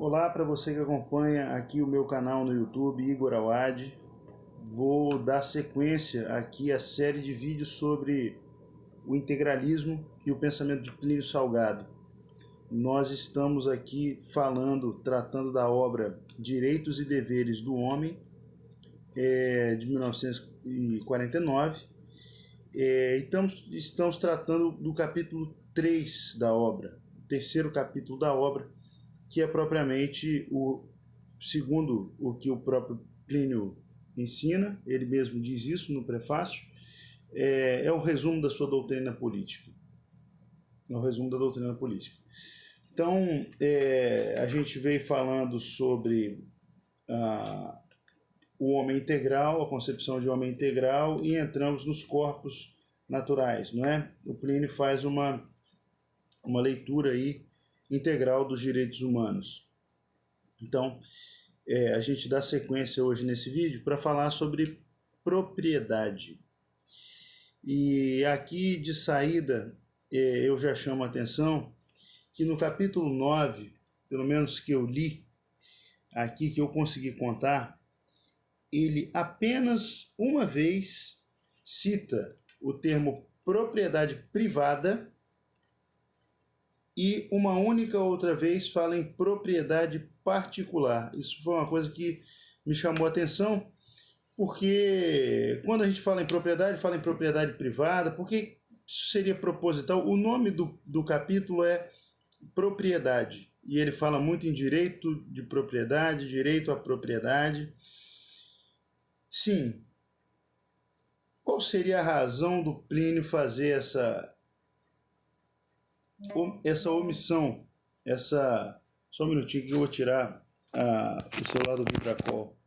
Olá para você que acompanha aqui o meu canal no YouTube, Igor Awad. Vou dar sequência aqui à série de vídeos sobre o integralismo e o pensamento de Plínio Salgado. Nós estamos aqui tratando da obra Direitos e Deveres do Homem, de 1949. Estamos tratando do capítulo 3 da obra, o terceiro capítulo da obra, que é propriamente segundo o que o próprio Plínio ensina, ele mesmo diz isso no prefácio, é o resumo da sua doutrina política. É o resumo da doutrina política. Então, a gente veio falando sobre o homem integral, a concepção de homem integral, e entramos nos corpos naturais, não é? O Plínio faz uma leitura aí integral dos direitos humanos. Então, a gente dá sequência hoje nesse vídeo para falar sobre propriedade. E aqui, de saída, eu já chamo a atenção que no capítulo 9, pelo menos que eu li aqui, que eu consegui contar, ele apenas uma vez cita o termo propriedade privada e uma única outra vez fala em propriedade particular. Isso foi uma coisa que me chamou a atenção, porque quando a gente fala em propriedade privada, porque isso seria proposital. O nome do capítulo é propriedade, e ele fala muito em direito de propriedade, direito à propriedade. Sim, qual seria a razão do Plínio fazer essa omissão, Só um minutinho que eu vou tirar o celular do Vibracol.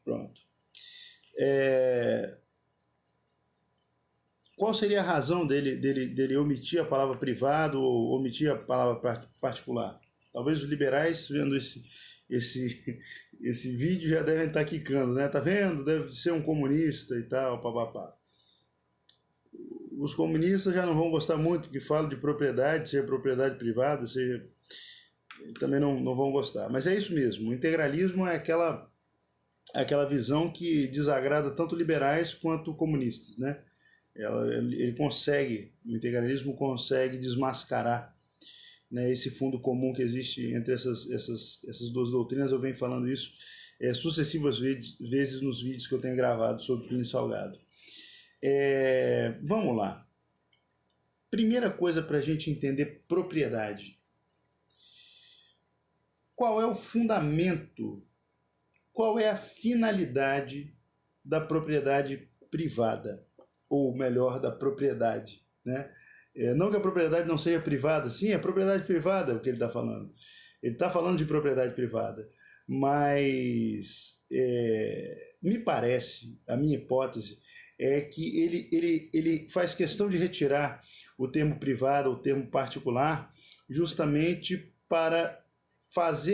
Pronto. Qual seria a razão dele omitir a palavra privado ou omitir a palavra particular? Talvez os liberais, vendo esse vídeo, já devem estar quicando, né? Tá vendo? Deve ser um comunista e tal, papapá. Os comunistas já não vão gostar muito que falo de propriedade, seja propriedade privada, seja... também não vão gostar. Mas é isso mesmo, o integralismo é aquela visão que desagrada tanto liberais quanto comunistas, né? O integralismo consegue desmascarar, né, esse fundo comum que existe entre essas duas doutrinas. Eu venho falando isso sucessivas vezes nos vídeos que eu tenho gravado sobre Plínio Salgado. Vamos lá. Primeira coisa para a gente entender propriedade. Qual é o fundamento, qual é a finalidade da propriedade privada? Ou melhor, da propriedade, né? Não que a propriedade não seja privada, sim, é propriedade privada o que ele está falando. Ele está falando de propriedade privada, mas me parece, a minha hipótese, é que ele faz questão de retirar o termo privado, o termo particular, justamente para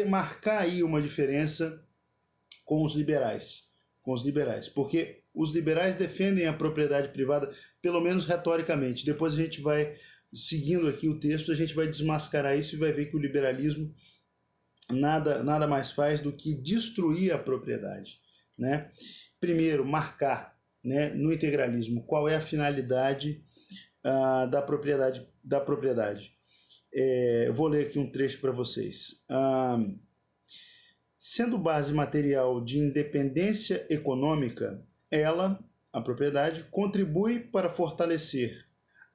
marcar aí uma diferença com os liberais. Porque os liberais defendem a propriedade privada, pelo menos retoricamente. Depois a gente vai, seguindo aqui o texto, a gente vai desmascarar isso e vai ver que o liberalismo nada mais faz do que destruir a propriedade, né? Primeiro, marcar, né, no integralismo qual é a finalidade da propriedade. Vou ler aqui um trecho para vocês. Sendo base material de independência econômica, a propriedade, contribui para fortalecer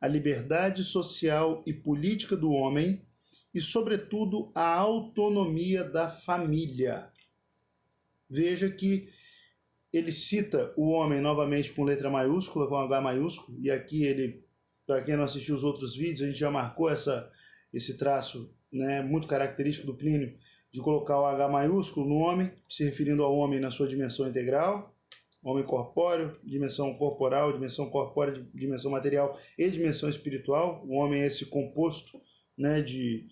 a liberdade social e política do homem e, sobretudo, a autonomia da família. Veja que ele cita o homem novamente com letra maiúscula, com H maiúsculo, e aqui para quem não assistiu os outros vídeos, a gente já marcou esse traço, né, muito característico do Plínio, de colocar o H maiúsculo no homem, se referindo ao homem na sua dimensão integral, homem corpóreo, dimensão corporal, dimensão corpórea, dimensão material e dimensão espiritual. O homem é esse composto, né, de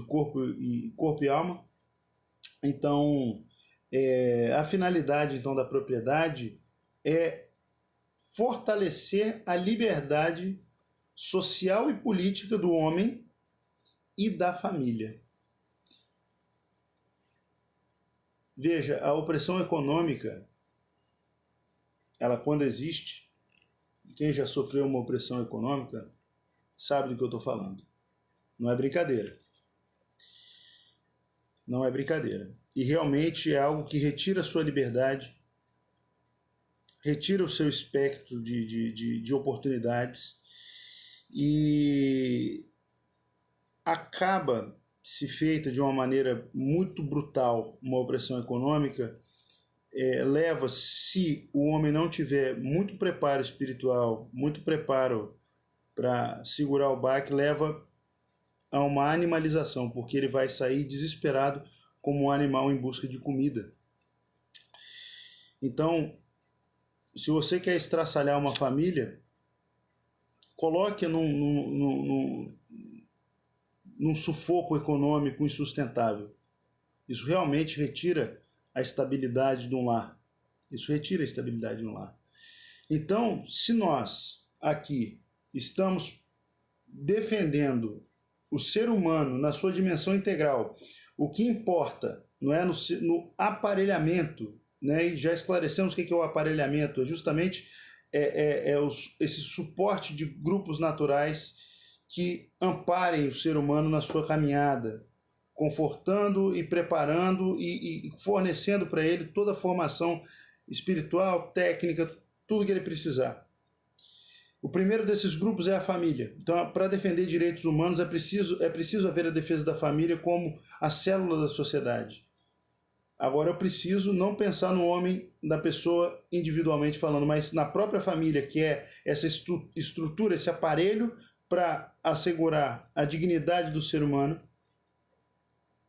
corpo e alma. Então, a finalidade então da propriedade é fortalecer a liberdade social e política do homem e da família. Veja, a opressão econômica, ela quando existe, quem já sofreu uma opressão econômica sabe do que eu estou falando. Não é brincadeira. Não é brincadeira. E realmente é algo que retira a sua liberdade, retira o seu espectro de oportunidades e acaba se feita de uma maneira muito brutal uma opressão econômica, leva, se o homem não tiver muito preparo espiritual, muito preparo para segurar o baque, leva a uma animalização, porque ele vai sair desesperado como um animal em busca de comida. Então, se você quer estraçalhar uma família, coloque num sufoco econômico insustentável. Isso realmente retira a estabilidade de um lar. Isso retira a estabilidade de um lar. Então, se nós aqui estamos defendendo o ser humano na sua dimensão integral, o que importa não é no aparelhamento, né? E já esclarecemos o que é o aparelhamento, é justamente esse suporte de grupos naturais que amparem o ser humano na sua caminhada, confortando e preparando e fornecendo para ele toda a formação espiritual, técnica, tudo que ele precisar. O primeiro desses grupos é a família. Então, para defender direitos humanos, é preciso haver a defesa da família como a célula da sociedade. Agora, eu preciso não pensar no homem, na pessoa individualmente falando, mas na própria família, que é essa estrutura, esse aparelho para assegurar a dignidade do ser humano.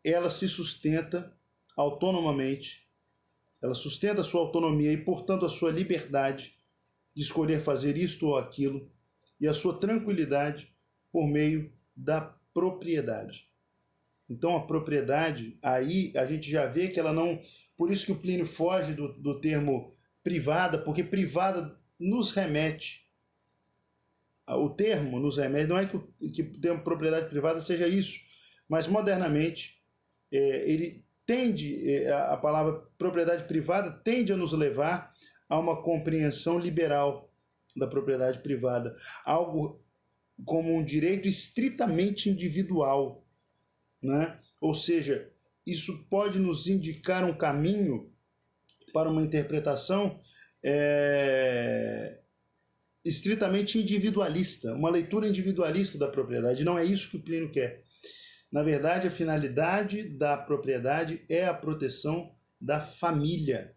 Ela se sustenta autonomamente, ela sustenta a sua autonomia e, portanto, a sua liberdade de escolher fazer isto ou aquilo, e a sua tranquilidade por meio da propriedade. Então a propriedade, aí a gente já vê que ela não... Por isso que o Plínio foge do termo privada, porque privada nos remete... O termo nos remete, não é que o termo propriedade privada seja isso, mas modernamente ele tende, a palavra propriedade privada tende a nos levar a uma compreensão liberal da propriedade privada, algo como um direito estritamente individual, né? Ou seja, isso pode nos indicar um caminho para uma interpretação estritamente individualista, uma leitura individualista da propriedade. Não é isso que o Plínio quer. Na verdade, a finalidade da propriedade é a proteção da família.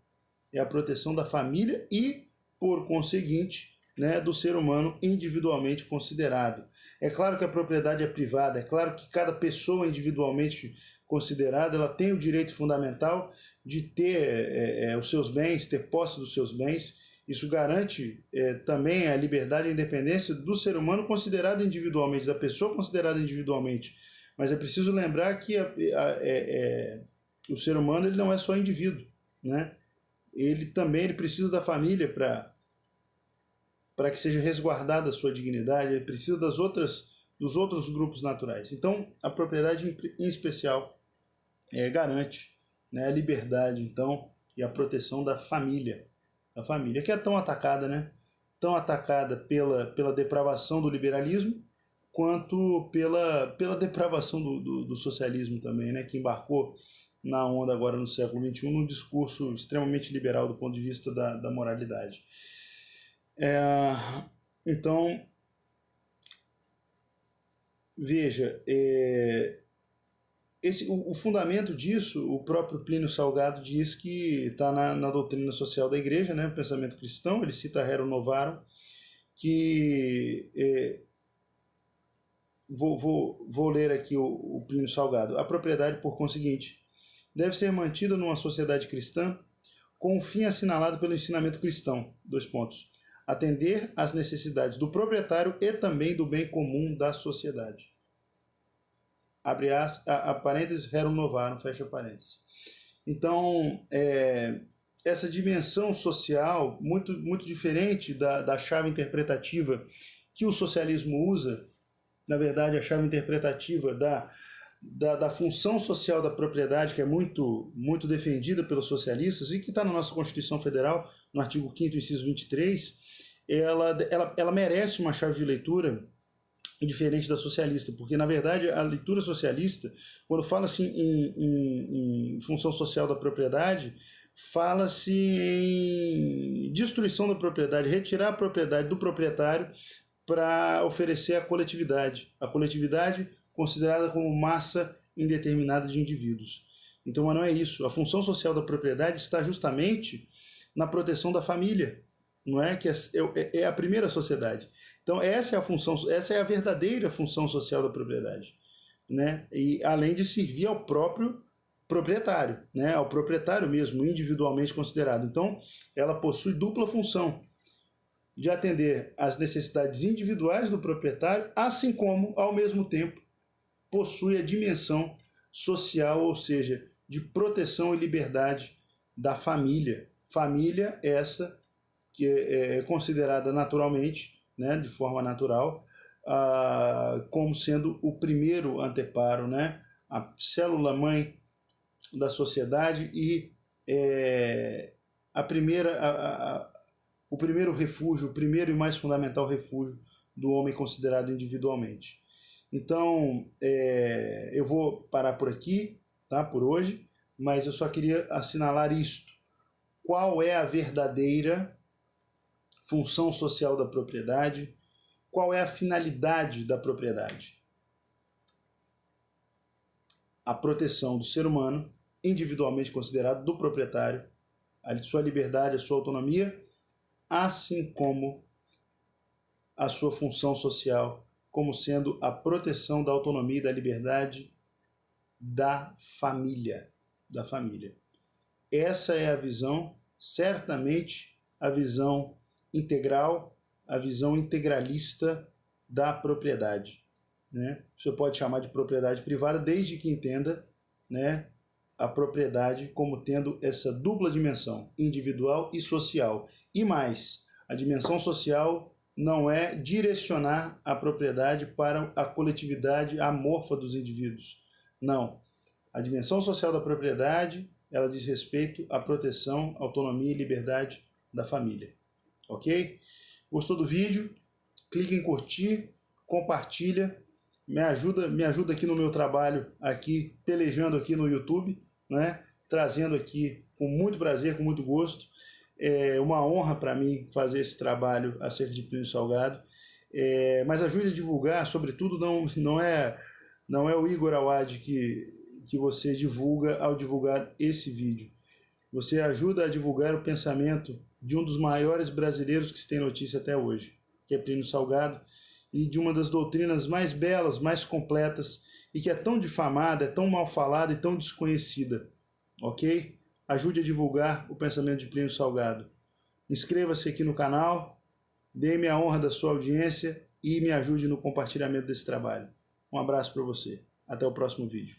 É a proteção da família e, por conseguinte, né, do ser humano individualmente considerado. É claro que a propriedade é privada, é claro que cada pessoa individualmente considerada, ela tem o direito fundamental de ter os seus bens, ter posse dos seus bens. Isso garante também a liberdade e a independência do ser humano considerado individualmente, da pessoa considerada individualmente. Mas é preciso lembrar que o ser humano ele não é só indivíduo, né? Ele precisa da família para que seja resguardada a sua dignidade, ele precisa dos outros grupos naturais. Então, a propriedade em especial garante, né, a liberdade, então, e a proteção da família, que é tão atacada, né? Tão atacada pela depravação do liberalismo, quanto pela depravação do socialismo também, né? Que embarcou na onda agora no século XXI, num discurso extremamente liberal do ponto de vista da moralidade. Então, veja, o fundamento disso, o próprio Plínio Salgado diz que está na doutrina social da igreja, né? O pensamento cristão. Ele cita Rerum Novarum, que... Vou ler aqui o Plínio Salgado. A propriedade, por conseguinte, deve ser mantida numa sociedade cristã com o fim assinalado pelo ensinamento cristão. : atender às necessidades do proprietário e também do bem comum da sociedade. Abre parênteses, Rerum Novarum, fecha parênteses. Então, essa dimensão social, muito, muito diferente da chave interpretativa que o socialismo usa, na verdade, a chave interpretativa da função social da propriedade, que é muito defendida pelos socialistas e que está na nossa Constituição Federal, no artigo 5º, inciso 23, ela merece uma chave de leitura diferente da socialista, porque, na verdade, a leitura socialista, quando fala-se em função social da propriedade, fala-se em destruição da propriedade, retirar a propriedade do proprietário para oferecer à coletividade. A coletividade considerada como massa indeterminada de indivíduos. Então, mas não é isso. A função social da propriedade está justamente na proteção da família, não é? Que é a primeira sociedade. Então, essa é a função, essa é a verdadeira função social da propriedade, né? E além de servir ao próprio proprietário, né? Ao proprietário mesmo, individualmente considerado. Então, ela possui dupla função de atender às necessidades individuais do proprietário, assim como, ao mesmo tempo, possui a dimensão social, ou seja, de proteção e liberdade da família. Família essa que é considerada naturalmente, né, de forma natural, como sendo o primeiro anteparo, né, a célula-mãe da sociedade e o primeiro refúgio, o primeiro e mais fundamental refúgio do homem considerado individualmente. Então, eu vou parar por aqui, tá, por hoje, mas eu só queria assinalar isto. Qual é a verdadeira função social da propriedade? Qual é a finalidade da propriedade? A proteção do ser humano, individualmente considerado do proprietário, a sua liberdade, a sua autonomia, assim como a sua função social, como sendo a proteção da autonomia e da liberdade da família. Essa é a visão, certamente a visão integral, a visão integralista da propriedade, né? Você pode chamar de propriedade privada desde que entenda, né, a propriedade como tendo essa dupla dimensão, individual e social. E mais, a dimensão social não é direcionar a propriedade para a coletividade amorfa dos indivíduos. Não. A dimensão social da propriedade, ela diz respeito à proteção, autonomia e liberdade da família. Ok? Gostou do vídeo? Clique em curtir, compartilha, me ajuda aqui no meu trabalho, aqui pelejando aqui no YouTube, né? Trazendo aqui com muito prazer, com muito gosto. É uma honra para mim fazer esse trabalho acerca de Plínio Salgado. Mas ajude a divulgar, sobretudo não é o Igor Awad que você divulga ao divulgar esse vídeo. Você ajuda a divulgar o pensamento de um dos maiores brasileiros que se tem notícia até hoje, que é Plínio Salgado, e de uma das doutrinas mais belas, mais completas, e que é tão difamada, é tão mal falada e tão desconhecida. Ok? Ajude a divulgar o pensamento de Plínio Salgado. Inscreva-se aqui no canal, dê-me a honra da sua audiência e me ajude no compartilhamento desse trabalho. Um abraço para você. Até o próximo vídeo.